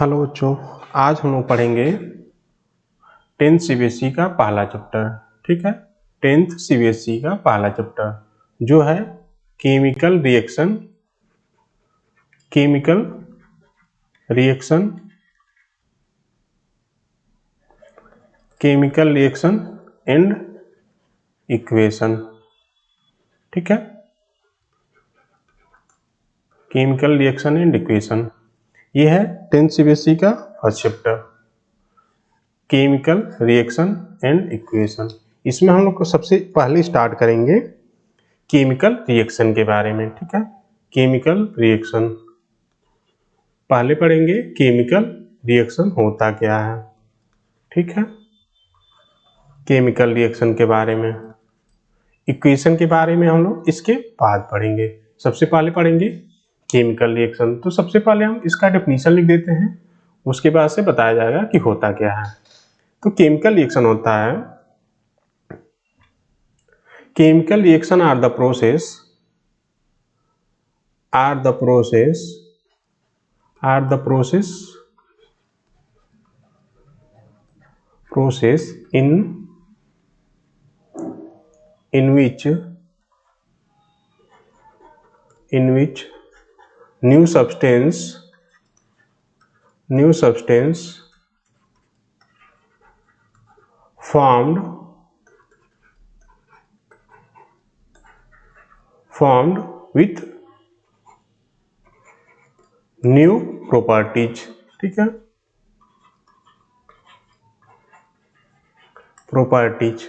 Hello बच्चों, आज हम लोग पढ़ेंगे 10th सीबीएसई का पहला चैप्टर। ठीक है, 10th सीबीएसई का पहला चैप्टर जो है केमिकल रिएक्शन एंड इक्वेशन। ठीक है, केमिकल रिएक्शन एंड इक्वेशन ये है 10th सीबीएसई का first chapter, chemical reaction and equation. इसमें हम लोग को सबसे पहले स्टार्ट करेंगे केमिकल रिएक्शन के बारे में। ठीक है, केमिकल रिएक्शन पहले पढ़ेंगे, केमिकल रिएक्शन होता क्या है। ठीक है, केमिकल रिएक्शन के बारे में, इक्वेशन के बारे में हम लोग इसके बाद पढ़ेंगे। सबसे पहले पढ़ेंगे केमिकल रिएक्शन। तो सबसे पहले हम इसका डेफिनेशन लिख देते हैं, उसके बाद से बताया जाएगा कि होता क्या है। तो केमिकल रिएक्शन होता है, chemical reaction are the process in which new substance formed with new properties। ठीक है, प्रॉपर्टीज।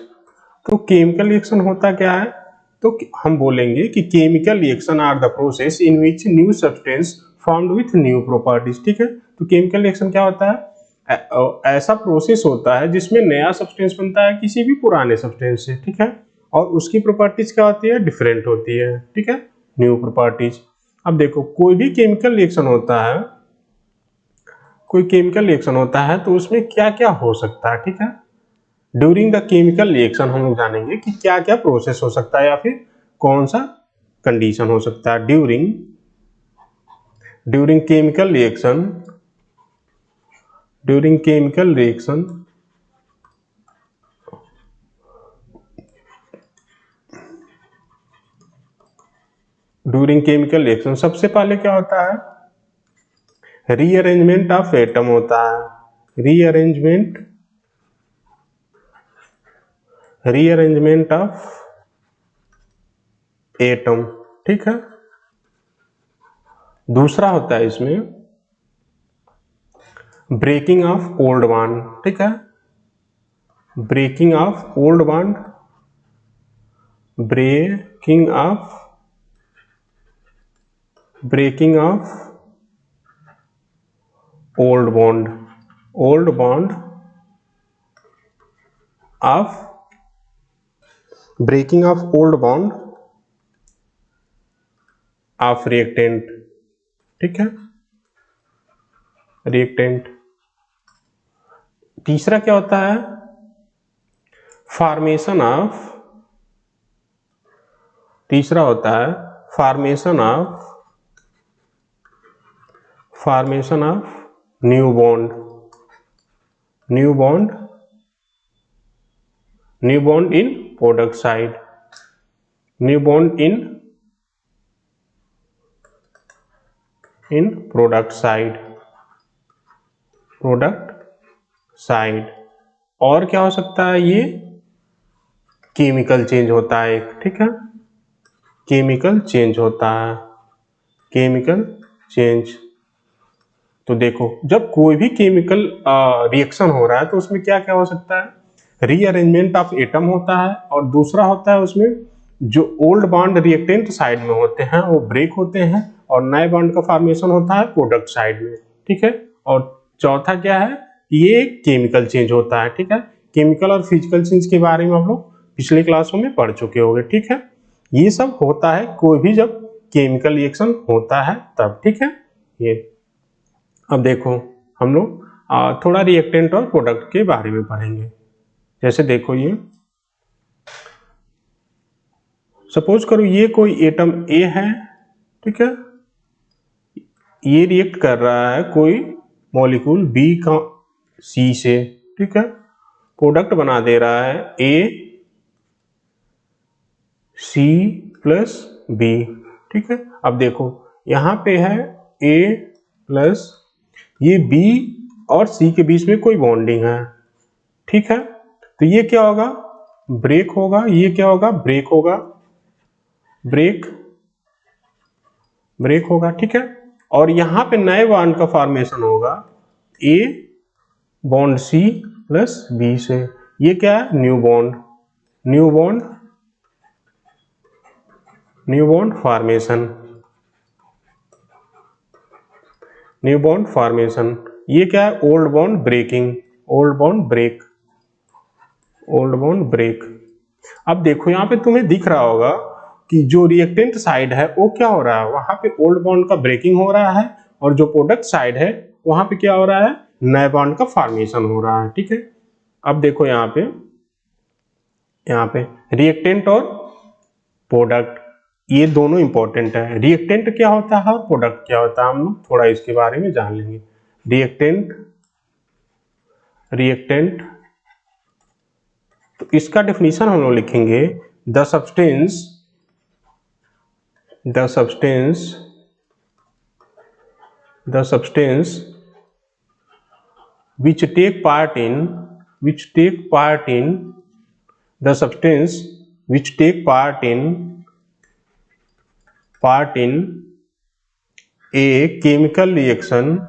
तो केमिकल रिएक्शन होता क्या है, तो हम बोलेंगे कि chemical reaction are the process in which new substance formed with new properties. ठीक है, तो केमिकल रिएक्शन क्या होता है, ऐसा प्रोसेस होता है जिसमें नया सब्सटेंस बनता है किसी भी पुराने सब्सटेंस से। ठीक है, और उसकी प्रॉपर्टीज क्या होती है, डिफरेंट होती है। ठीक है, न्यू प्रॉपर्टीज। अब देखो, कोई भी केमिकल रिएक्शन होता है, तो उसमें क्या क्या हो सकता है। ठीक है, ड्यूरिंग द केमिकल रिएक्शन हम लोग जानेंगे कि क्या क्या प्रोसेस हो सकता है या फिर कौन सा कंडीशन हो सकता है ड्यूरिंग केमिकल रिएक्शन सबसे पहले क्या होता है, रीअरेंजमेंट ऑफ एटम होता है। Rearrangement of atom. ठीक है, दूसरा होता है इसमें ब्रेकिंग ऑफ ओल्ड बॉन्ड। ठीक है, breaking of old bond of reactant. ठीक है, रिएक्टेंट। तीसरा क्या होता है, formation of new bond in product side. और क्या हो सकता है, ये केमिकल चेंज होता है एक। ठीक है, केमिकल चेंज। तो देखो, जब कोई भी केमिकल रिएक्शन हो रहा है तो उसमें क्या क्या हो सकता है, रीअरेंजमेंट ऑफ एटम होता है, और दूसरा होता है उसमें जो ओल्ड बॉन्ड रिएक्टेंट साइड में होते हैं वो ब्रेक होते हैं, और नए बॉन्ड का फॉर्मेशन होता है प्रोडक्ट साइड में। ठीक है, और चौथा क्या है, ये केमिकल चेंज होता है। ठीक है, केमिकल और फिजिकल चेंज के बारे में हम लोग पिछले क्लासों में पढ़ चुके होंगे। ठीक है, ये सब होता है कोई भी जब केमिकल रिएक्शन होता है तब। ठीक है, ये अब देखो, हम लोग थोड़ा रिएक्टेंट और प्रोडक्ट के बारे में पढ़ेंगे। जैसे देखो, ये सपोज करो ये कोई एटम ए है। ठीक है, ये रिएक्ट कर रहा है कोई मॉलिक्यूल बी का सी से, ठीक है, प्रोडक्ट बना दे रहा है ए सी प्लस बी, ठीक है। अब देखो यहाँ पे है ए प्लस, ये बी और सी के बीच में कोई बॉन्डिंग है, ठीक है, तो ये क्या होगा, ब्रेक होगा, ये क्या होगा, ब्रेक होगा, ब्रेक ब्रेक होगा, ठीक है। और यहां पे नए बॉन्ड का फॉर्मेशन होगा A bond C plus B से, ये क्या है, new bond, new bond, new bond formation, new bond formation. ये क्या है, old bond breaking, old bond break, old bond break. अब देखो यहाँ पे तुम्हें दिख रहा होगा कि जो रिएक्टेंट साइड है वो क्या हो रहा है, वहां पे ओल्ड बॉन्ड का ब्रेकिंग हो रहा है, और जो प्रोडक्ट साइड है वहां पे क्या हो रहा है, नए बॉन्ड का फॉर्मेशन हो रहा है, ठीक है। अब देखो यहाँ पे रिएक्टेंट और प्रोडक्ट, ये दोनों इंपॉर्टेंट है। रिएक्टेंट क्या होता है और प्रोडक्ट क्या होता है, हम लोग थोड़ा इसके बारे में जान लेंगे। रिएक्टेंट तो इसका डेफिनेशन हम लोग लिखेंगे, the substance which take part in the substance which take part in a chemical reaction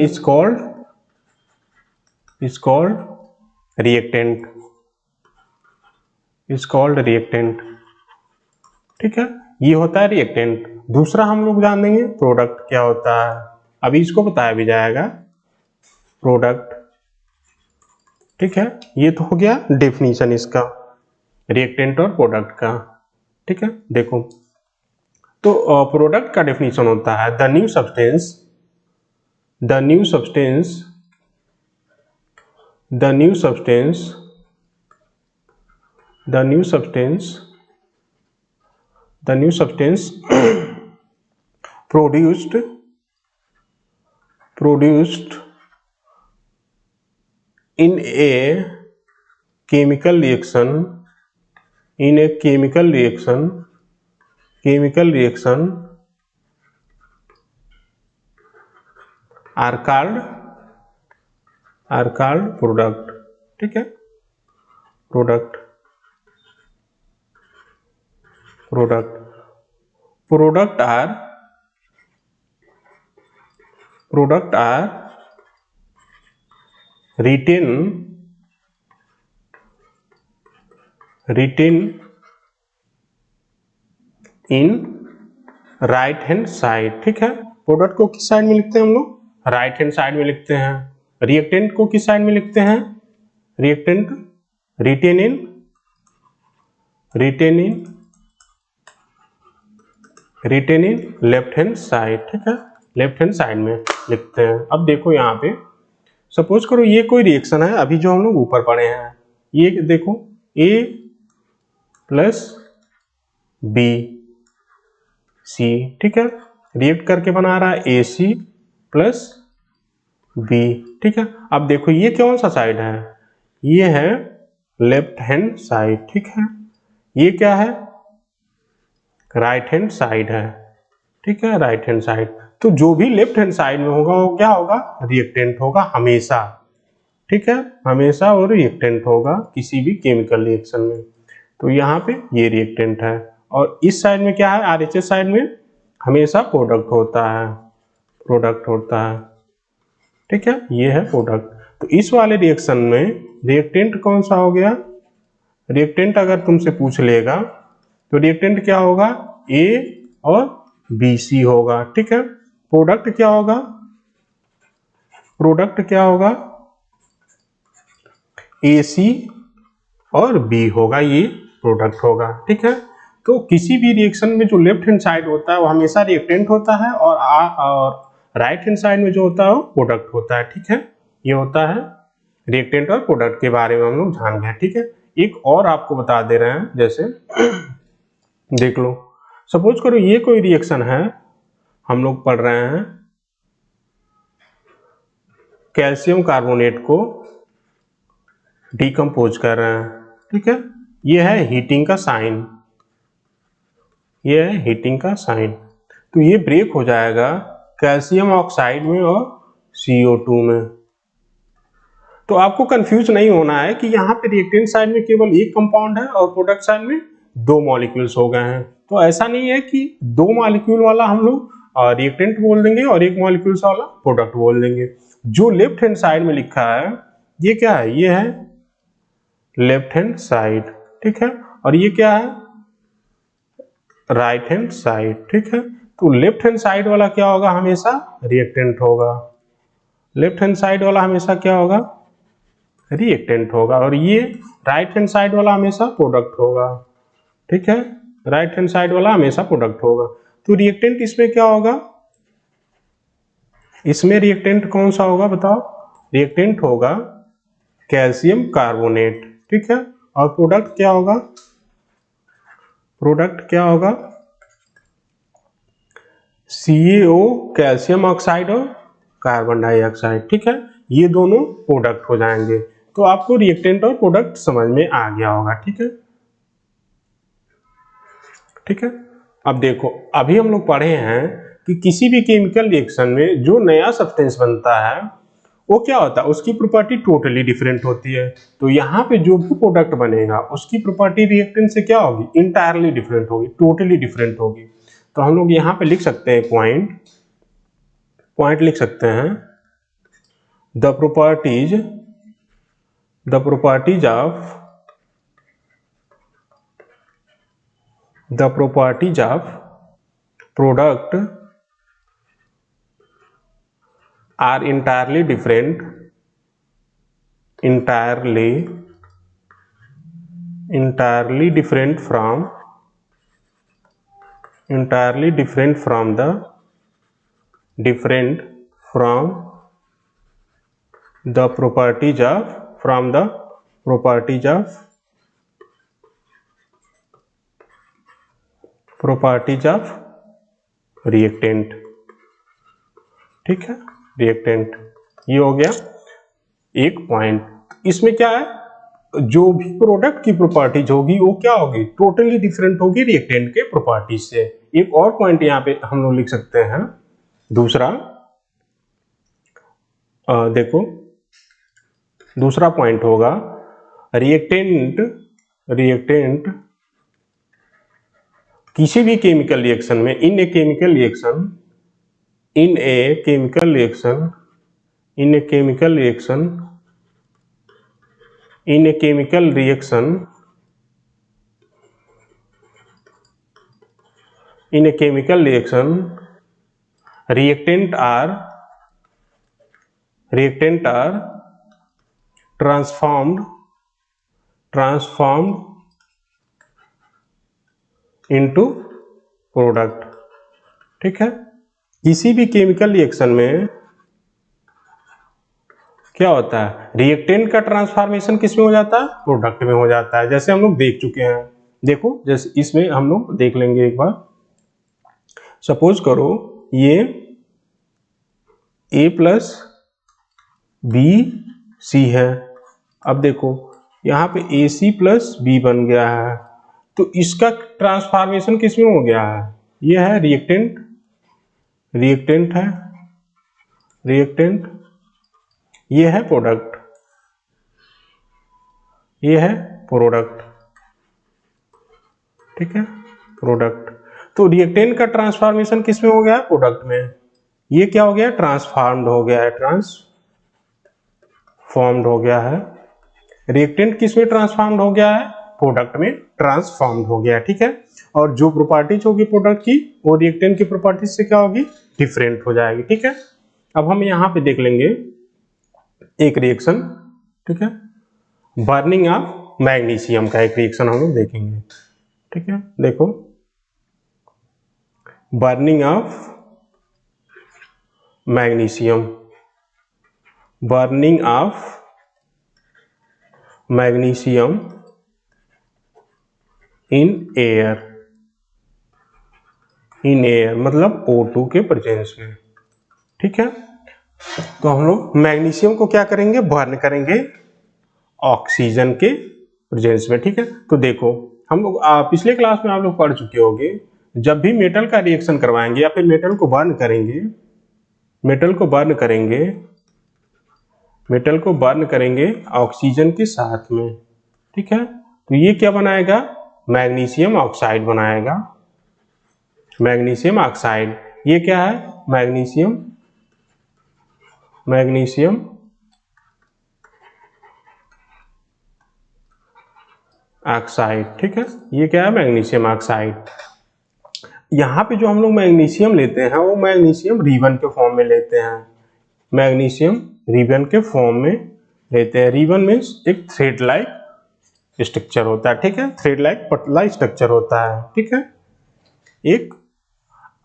is called reactant, ठीक है, ये होता है रिएक्टेंट। दूसरा हम लोग जान देंगे प्रोडक्ट क्या होता है, अभी इसको बताया भी जाएगा, प्रोडक्ट, ठीक है। ये तो हो गया डेफिनेशन इसका, रिएक्टेंट और प्रोडक्ट का, ठीक है। देखो तो प्रोडक्ट का डेफिनेशन होता है, the new substance produced in a chemical reaction are called product, ठीक है, product are written in right hand side, ठीक है। प्रोडक्ट को किस साइड में लिखते हैं हम लोग, राइट हैंड साइड में लिखते हैं। रिएक्टेंट को किस साइड में लिखते हैं, reactant written in left hand side, ठीक है, लेफ्ट हैंड साइड में लिखते हैं। अब देखो यहाँ पे सपोज करो ये कोई रिएक्शन है, अभी जो हम लोग ऊपर पढ़े हैं, ये देखो ए प्लस बी सी, ठीक है, रिएक्ट करके बना रहा है ए सी प्लस बी, ठीक है। अब देखो ये कौन सा साइड है, ये है लेफ्ट हैंड साइड, ठीक है, ये क्या है, राइट हैंड साइड है, ठीक है, राइट हैंड साइड। तो जो भी लेफ्ट हैंड साइड में होगा वो क्या होगा, रिएक्टेंट होगा हमेशा, ठीक है, हमेशा वो रिएक्टेंट होगा किसी भी केमिकल रिएक्शन में। तो यहाँ पे ये रिएक्टेंट है, और इस साइड में क्या है, आरएचएस साइड में हमेशा प्रोडक्ट होता है, ठीक है, ये है प्रोडक्ट। तो इस वाले रिएक्शन में रिएक्टेंट कौन सा हो गया, रिएक्टेंट अगर तुमसे पूछ लेगा तो रिएक्टेंट क्या होगा, ए और बी सी होगा, ठीक है। प्रोडक्ट क्या होगा, ए सी और बी होगा, ये प्रोडक्ट होगा, ठीक है। तो किसी भी रिएक्शन में जो लेफ्ट हैंड साइड होता है वो हमेशा रिएक्टेंट होता है, और राइट हैंड साइड में जो होता है वो प्रोडक्ट होता है, ठीक है। ये होता है रिएक्टेंट और प्रोडक्ट के बारे में हम लोग जान गए, ठीक है। एक और आपको बता दे रहे हैं, जैसे देख लो, सपोज करो ये कोई रिएक्शन है, हम लोग पढ़ रहे हैं कैल्शियम कार्बोनेट को डिकम्पोज कर रहे हैं, ठीक है। ये है हीटिंग का साइन, ये है हीटिंग का साइन। तो ये ब्रेक हो जाएगा कैल्शियम ऑक्साइड में और CO2 में। तो आपको कंफ्यूज नहीं होना है कि यहाँ पे रिएक्टेंट साइड में केवल एक कंपाउंड है और प्रोडक्ट साइड में दो मॉलिक्यूल्स हो गए हैं। तो ऐसा नहीं है कि दो मॉलिक्यूल वाला हम लोग रिएक्टेंट बोल देंगे और एक मॉलिक्यूल्स वाला प्रोडक्ट बोल देंगे। जो लेफ्ट हैंड साइड में लिखा है ये क्या है, ये है लेफ्ट हैंड साइड, ठीक है, और ये क्या है राइट हैंड साइड, ठीक है। तो लेफ्ट हैंड साइड वाला क्या होगा, हमेशा रिएक्टेंट होगा, लेफ्ट हैंड साइड वाला हमेशा क्या होगा, रिएक्टेंट होगा, और ये राइट हैंड साइड वाला हमेशा प्रोडक्ट होगा, ठीक है, राइट हैंड साइड वाला हमेशा प्रोडक्ट होगा। तो रिएक्टेंट इसमें क्या होगा, इसमें रिएक्टेंट कौन सा होगा बताओ, रिएक्टेंट होगा कैल्शियम कार्बोनेट, ठीक है, और प्रोडक्ट क्या होगा, प्रोडक्ट क्या होगा CaO कैल्शियम ऑक्साइड और कार्बन डाइऑक्साइड, ठीक है, ये दोनों प्रोडक्ट हो जाएंगे। तो आपको रिएक्टेंट और प्रोडक्ट समझ में आ गया होगा, ठीक है, ठीक है। अब देखो, अभी हम लोग पढ़े हैं कि किसी भी केमिकल रिएक्शन में जो नया सब्सटेंस बनता है वो क्या होता है, उसकी प्रॉपर्टी टोटली डिफरेंट होती है। तो यहाँ पे जो भी प्रोडक्ट बनेगा उसकी प्रॉपर्टी रिएक्टेंट से क्या होगी, इंटायरली डिफरेंट होगी, टोटली डिफरेंट होगी। तो हम लोग यहाँ पे लिख सकते हैं पॉइंट लिख सकते हैं, the properties of product are entirely different from the properties of reactant, ठीक है, रिएक्टेंट। ये हो गया एक पॉइंट। इसमें क्या है, जो भी प्रोडक्ट की प्रॉपर्टीज होगी वो क्या होगी, टोटली डिफरेंट होगी रिएक्टेंट के प्रॉपर्टीज से। एक और पॉइंट यहाँ पे हम लोग लिख सकते हैं, दूसरा देखो, दूसरा पॉइंट होगा रिएक्टेंट किसी भी केमिकल रिएक्शन में in a chemical reaction reactant are transformed into product, ठीक है। किसी भी केमिकल रिएक्शन में क्या होता है, रिएक्टेंट का ट्रांसफॉर्मेशन किस में हो जाता है, प्रोडक्ट में हो जाता है, जैसे हम लोग देख चुके हैं। देखो, जैसे इसमें हम लोग देख लेंगे एक बार। सपोज करो ये A प्लस BC है, अब देखो यहाँ पे AC प्लस B बन गया है, तो इसका ट्रांसफॉर्मेशन किस में हो गया है, ये है रिएक्टेंट है, रिएक्टेंट, ये है प्रोडक्ट, ये है प्रोडक्ट, ठीक है, प्रोडक्ट। तो रिएक्टेंट का ट्रांसफॉर्मेशन किस में हो गया है, प्रोडक्ट में। ये क्या हो गया, ट्रांसफॉर्म्ड हो गया है, रिएक्टेंट किस में ट्रांसफॉर्म्ड हो गया है, प्रोडक्ट में ट्रांसफॉर्म्ड हो गया है, ठीक है। और जो प्रॉपर्टीज होगी प्रोडक्ट की वो रिएक्टेंट की प्रॉपर्टीज से क्या होगी, डिफरेंट हो जाएगी, ठीक है। अब हम यहाँ पे देख लेंगे एक रिएक्शन, ठीक है, बर्निंग ऑफ मैग्नीशियम का एक रिएक्शन हम लोग देखेंगे, ठीक है। देखो, burning of magnesium in air, in air मतलब O2 के प्रेजेंस में, ठीक है। तो हम लोग मैग्नीशियम को क्या करेंगे, बर्न करेंगे ऑक्सीजन के प्रेजेंस में, ठीक है। तो देखो हम लोग पिछले क्लास में आप लोग पढ़ चुके होंगे, जब भी मेटल का रिएक्शन करवाएंगे या फिर मेटल को बर्न करेंगे, मेटल को बर्न करेंगे ऑक्सीजन के साथ में, ठीक है। तो ये क्या बनाएगा, मैग्नीशियम ऑक्साइड बनाएगा, मैग्नीशियम ऑक्साइड। ये क्या है, मैग्नीशियम ऑक्साइड, ठीक है। ये क्या है, मैग्नीशियम ऑक्साइड। यहाँ पे जो हम लोग मैग्नीशियम लेते हैं वो मैग्नीशियम रिबन के फॉर्म में लेते हैं, मैग्नीशियम रिबन के फॉर्म में लेते हैं। रिबन मीन्स एक थ्रेड लाइक स्ट्रक्चर होता है, ठीक है, थ्रेड लाइक पतला स्ट्रक्चर होता है, ठीक है एक।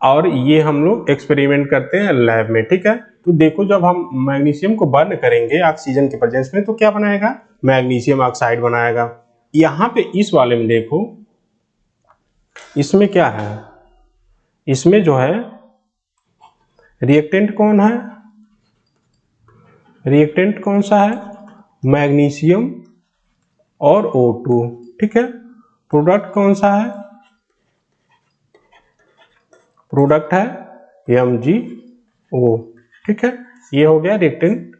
और ये हम लोग एक्सपेरिमेंट करते हैं लैब में, ठीक है। तो देखो जब हम मैग्नीशियम को बर्न करेंगे ऑक्सीजन के प्रेजेंस में तो क्या बनाएगा, मैग्नीशियम ऑक्साइड बनाएगा। यहाँ पे इस वाले में देखो, इसमें क्या है, इसमें जो है रिएक्टेंट कौन है, रिएक्टेंट कौन सा है, मैग्नीशियम और O2, ठीक है। प्रोडक्ट कौन सा है, प्रोडक्ट है MgO, ठीक है। ये हो गया रिएक्टेंट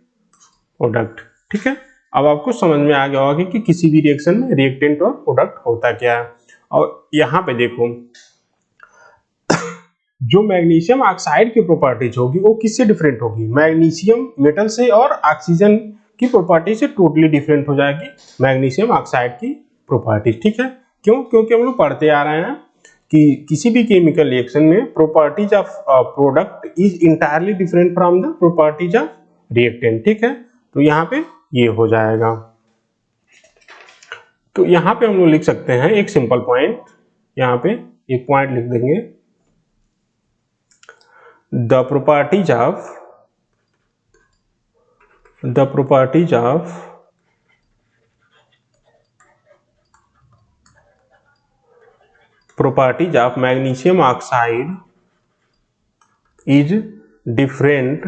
प्रोडक्ट, ठीक है। अब आपको समझ में आ गया होगा कि किसी भी रिएक्शन में रिएक्टेंट और प्रोडक्ट होता क्या है। और यहाँ पे देखो जो मैग्नीशियम ऑक्साइड की प्रॉपर्टीज होगी वो किससे डिफरेंट होगी, मैग्नीशियम मेटल से और ऑक्सीजन की प्रॉपर्टी से टोटली डिफरेंट हो जाएगी मैग्नीशियम ऑक्साइड की प्रॉपर्टीज, ठीक है। क्यों, क्योंकि हम लोग पढ़ते आ रहे हैं कि किसी भी केमिकल रिएक्शन में properties of product is entirely different from the properties of reactant, ठीक है। तो यहाँ पे ये हो जाएगा। तो यहाँ पे हम लोग लिख सकते हैं एक सिंपल पॉइंट, यहाँ पे एक पॉइंट लिख देंगे, the properties of magnesium oxide is different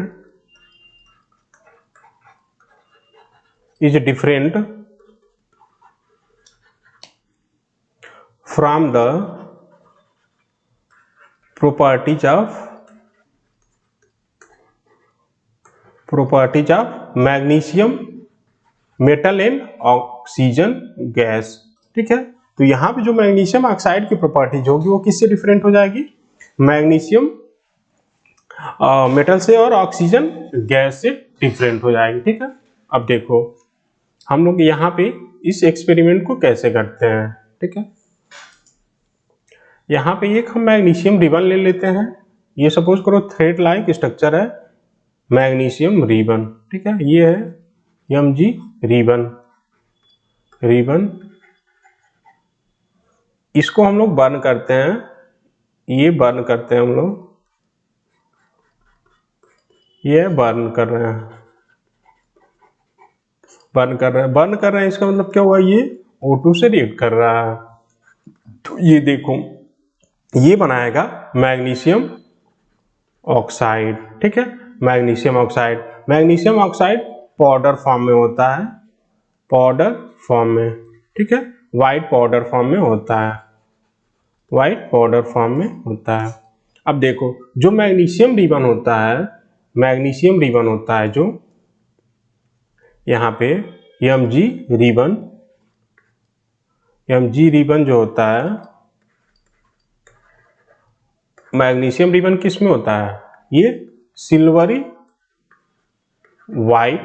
from the properties of magnesium metal and oxygen gas, ठीक है। तो यहाँ पे जो मैग्नीशियम ऑक्साइड की प्रॉपर्टीज होगी वो किससे डिफरेंट हो जाएगी, मैग्नीशियम मेटल से और ऑक्सीजन गैस से डिफरेंट हो जाएगी, ठीक है। अब देखो हम लोग यहाँ पे इस एक्सपेरिमेंट को कैसे करते हैं, ठीक है। यहाँ पे एक हम मैग्नीशियम रिबन ले लेते हैं, ये सपोज करो थ्रेड लाइक स्ट्रक्चर है मैग्नीशियम रिबन, ठीक है। ये है Mg रिबन, इसको हम लोग बर्न करते हैं, ये बर्न करते हैं हम लोग, ये बर्न कर रहे हैं, बर्न कर रहे हैं, इसका मतलब क्या हुआ, ये O2 से रिएक्ट कर रहा है। तो ये देखो ये बनाएगा मैग्नीशियम ऑक्साइड, ठीक है। मैग्नीशियम ऑक्साइड पाउडर फॉर्म में होता है, पाउडर फॉर्म में, ठीक है, व्हाइट पाउडर फॉर्म में होता है, व्हाइट पाउडर फॉर्म में होता है। अब देखो जो मैग्नीशियम रिबन होता है जो यहाँ पे Mg रिबन जो होता है, मैग्नीशियम रिबन किस में होता है, ये सिल्वरी व्हाइट,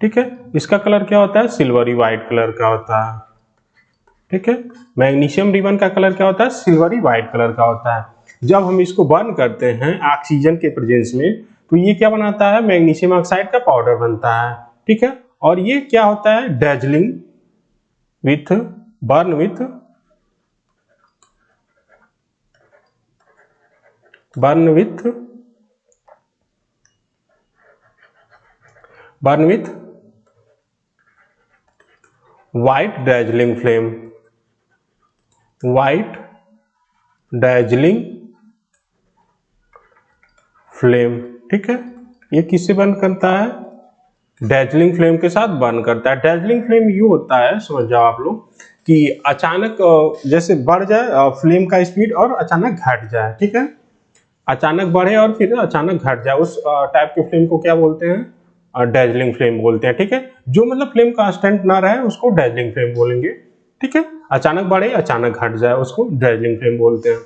ठीक है। इसका कलर क्या होता है, सिल्वरी व्हाइट कलर का होता है, ठीक है। मैग्नीशियम रिबन का कलर क्या होता है, सिल्वरी व्हाइट कलर का होता है। जब हम इसको बर्न करते हैं ऑक्सीजन के प्रेजेंस में तो ये क्या बनाता है, मैग्नीशियम ऑक्साइड का पाउडर बनता है, ठीक है। और ये क्या होता है, dazzling with burn with white dazzling flame, white dazzling flame, ठीक है। ये किससे बर्न करता है? डैजलिंग फ्लेम के साथ बर्न करता है। डैजलिंग फ्लेम ये होता है, समझ जाओ आप लोग, कि अचानक जैसे बढ़ जाए फ्लेम का स्पीड और अचानक घट जाए, ठीक है। अचानक बढ़े और फिर अचानक घट जाए, उस टाइप के फ्लेम को क्या बोलते हैं? डैजलिंग फ्लेम बोलते हैं, ठीक है। जो मतलब फ्लेम कांस्टेंट ना रहे उसको डैजलिंग फ्लेम बोलेंगे, ठीक है। अचानक बढ़े अचानक घट जाए उसको डैजलिंग फ्लेम बोलते हैं,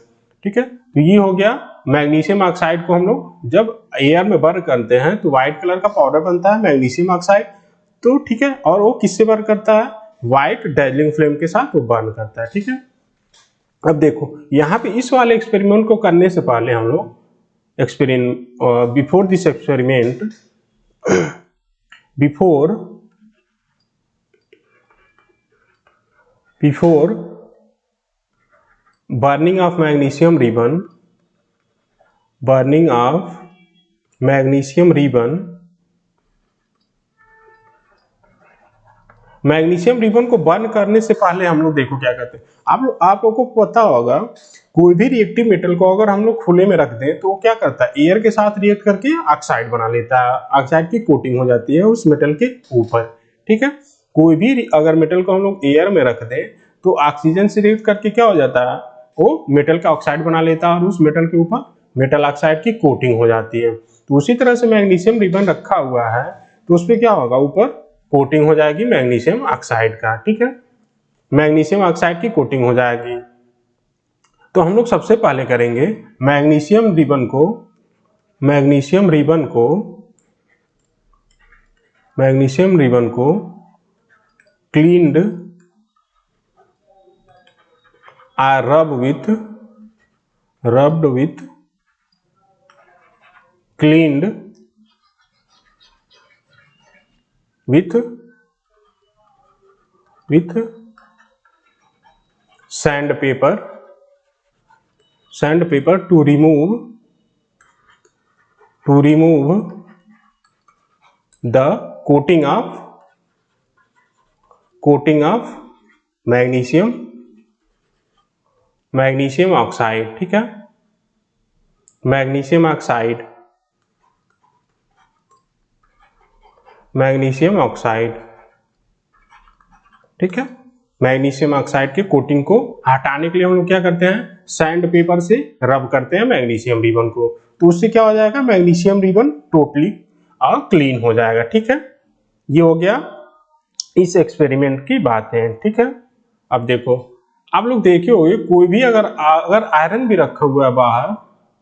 ठीक है। तो ये हो गया। मैग्नीशियम ऑक्साइड को हम लोग जब एयर में बर्न करते हैं तो व्हाइट कलर का पाउडर बनता है मैग्नीशियम ऑक्साइड, तो ठीक है। और वो किससे बर्न करता है? व्हाइट डैजलिंग फ्लेम के साथ वो बर्न करता है, ठीक है। अब देखो यहाँ पे इस वाले एक्सपेरिमेंट को करने से पहले हम लोग before this experiment, before burning of magnesium ribbon, burning of magnesium ribbon, magnesium ribbon को बर्न करने से पहले हम लोग देखो क्या करते हैं। आप लोगों को पता होगा, कोई भी रिएक्टिव मेटल को अगर हम लोग खुले में रख दें तो वो क्या करता है? एयर के साथ रिएक्ट करके ऑक्साइड बना लेता है, ऑक्साइड की कोटिंग हो जाती है उस मेटल के ऊपर, ठीक है। कोई भी अगर मेटल को हम लोग एयर में रख दें तो ऑक्सीजन से रिएक्ट करके क्या हो जाता है? वो मेटल का ऑक्साइड बना लेता है और उस मेटल के ऊपर मेटल ऑक्साइड की कोटिंग हो जाती है। तो उसी तरह से मैग्नीशियम रिबन रखा हुआ है तो उस पर क्या होगा? ऊपर कोटिंग हो जाएगी मैग्नीशियम ऑक्साइड का, ठीक है। मैग्नीशियम ऑक्साइड की कोटिंग हो जाएगी। तो हम लोग सबसे पहले करेंगे मैग्नीशियम रिबन को क्लीन्ड और rubbed with cleaned with sandpaper to remove the coating of magnesium oxide, ठीक है। मैग्नीशियम ऑक्साइड, ठीक है। मैग्नीशियम ऑक्साइड के कोटिंग को हटाने के लिए हम लोग क्या करते हैं? सैंड पेपर से रब करते हैं मैग्नीशियम रिबन को, तो उससे क्या हो जाएगा? मैग्नीशियम रिबन टोटली क्लीन हो जाएगा, ठीक है। ये हो गया इस एक्सपेरिमेंट की बातें, ठीक है। अब देखो, आप लोग देखे होंगे कोई भी अगर आयरन भी रखा हुआ है बाहर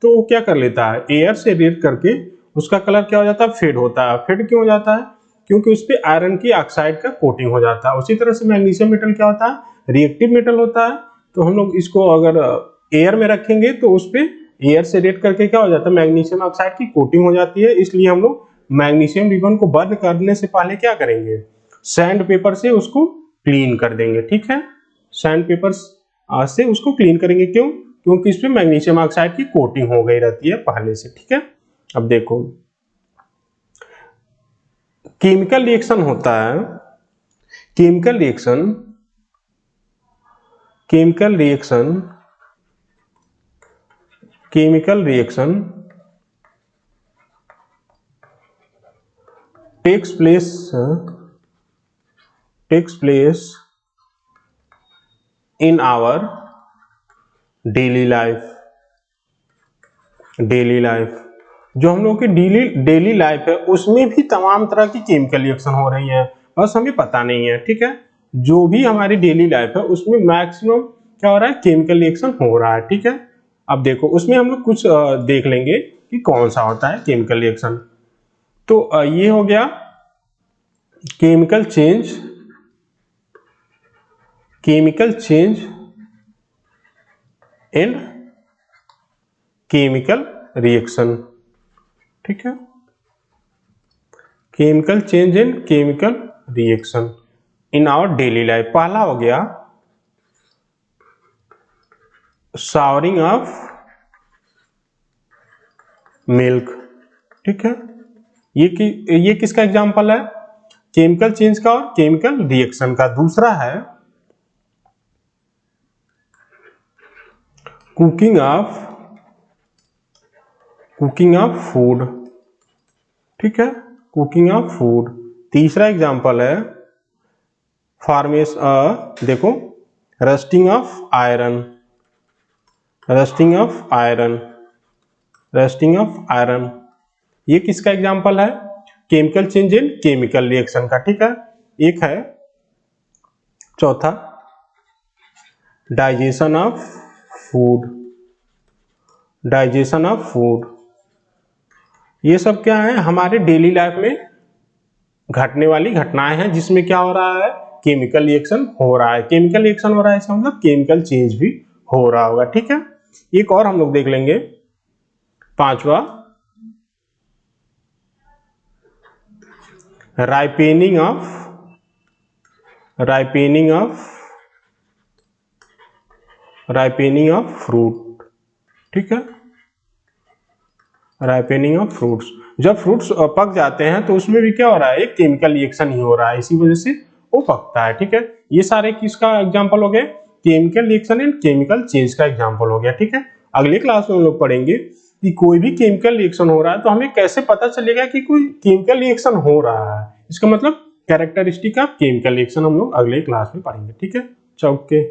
तो वो क्या कर लेता है? एयर से रिएक्ट करके उसका कलर क्या हो जाता है? फेड होता है। फेड क्यों हो जाता है? क्योंकि उस पे आयरन की ऑक्साइड का कोटिंग हो जाता है। उसी तरह से मैग्नीशियम मेटल क्या होता है? रिएक्टिव मेटल होता है। तो हम लोग इसको अगर एयर में रखेंगे तो उस पे एयर से रिएक्ट करके क्या हो जाता है? मैग्नीशियम ऑक्साइड की कोटिंग हो जाती है। इसलिए हम लोग मैग्नीशियम रिबन को बर्न करने से पहले क्या करेंगे? सैंड पेपर से उसको क्लीन कर देंगे, ठीक है। सैंड पेपर से उसको क्लीन करेंगे, क्यों? क्योंकि इस पे मैग्नीशियम ऑक्साइड की कोटिंग हो गई रहती है पहले से, ठीक है। अब देखो केमिकल रिएक्शन होता है, chemical reaction takes place in our daily life. जो हम लोग की डेली लाइफ है उसमें भी तमाम तरह की केमिकल रिएक्शन हो रही है, बस हमें पता नहीं है, ठीक है। जो भी हमारी डेली लाइफ है उसमें मैक्सिमम क्या हो रहा है? केमिकल रिएक्शन हो रहा है, ठीक है। अब देखो उसमें हम लोग कुछ देख लेंगे कि कौन सा होता है केमिकल रिएक्शन। तो ये हो गया chemical change and chemical reaction, ठीक है। Chemical change and chemical reaction in our daily life. पहला हो गया सावरिंग ऑफ मिल्क, ठीक है। ये किसका एग्जांपल है? केमिकल चेंज का और केमिकल रिएक्शन का। दूसरा है कुकिंग ऑफ फूड, ठीक है, कुकिंग ऑफ फूड। तीसरा एग्जांपल है देखो rusting of iron, rusting of iron, rusting of iron. ये किसका एग्जांपल है? Chemical change in chemical reaction का, ठीक है। एक है चौथा digestion of food, digestion of food. ये सब क्या है? हमारे डेली लाइफ में घटने वाली घटनाएं हैं जिसमें क्या हो रहा है? केमिकल रिएक्शन हो रहा है। केमिकल रिएक्शन हो रहा है इसका मतलब केमिकल चेंज भी हो रहा होगा, ठीक है। एक और हम लोग देख लेंगे, पांचवा राइपेनिंग ऑफ फ्रूट, ठीक है, राइपेनिंग ऑफ फ्रूट्स। जब फ्रूट्स पक जाते हैं तो उसमें भी क्या हो रहा है? एक केमिकल रिएक्शन ही हो रहा है, इसी वजह से वो पकता है, ठीक है। ये सारे किसका एग्जांपल हो गए? Chemical reaction and chemical change का एग्जांपल हो गया, ठीक है। अगले क्लास में हम लोग पढ़ेंगे कि कोई भी केमिकल रिएक्शन हो रहा है तो हमें कैसे पता चलेगा कि कोई केमिकल रिएक्शन हो रहा है, इसका मतलब कैरेक्टरिस्टिक ऑफ केमिकल रिएक्शन हम लोग अगले क्लास में पढ़ेंगे, ठीक है। ओके।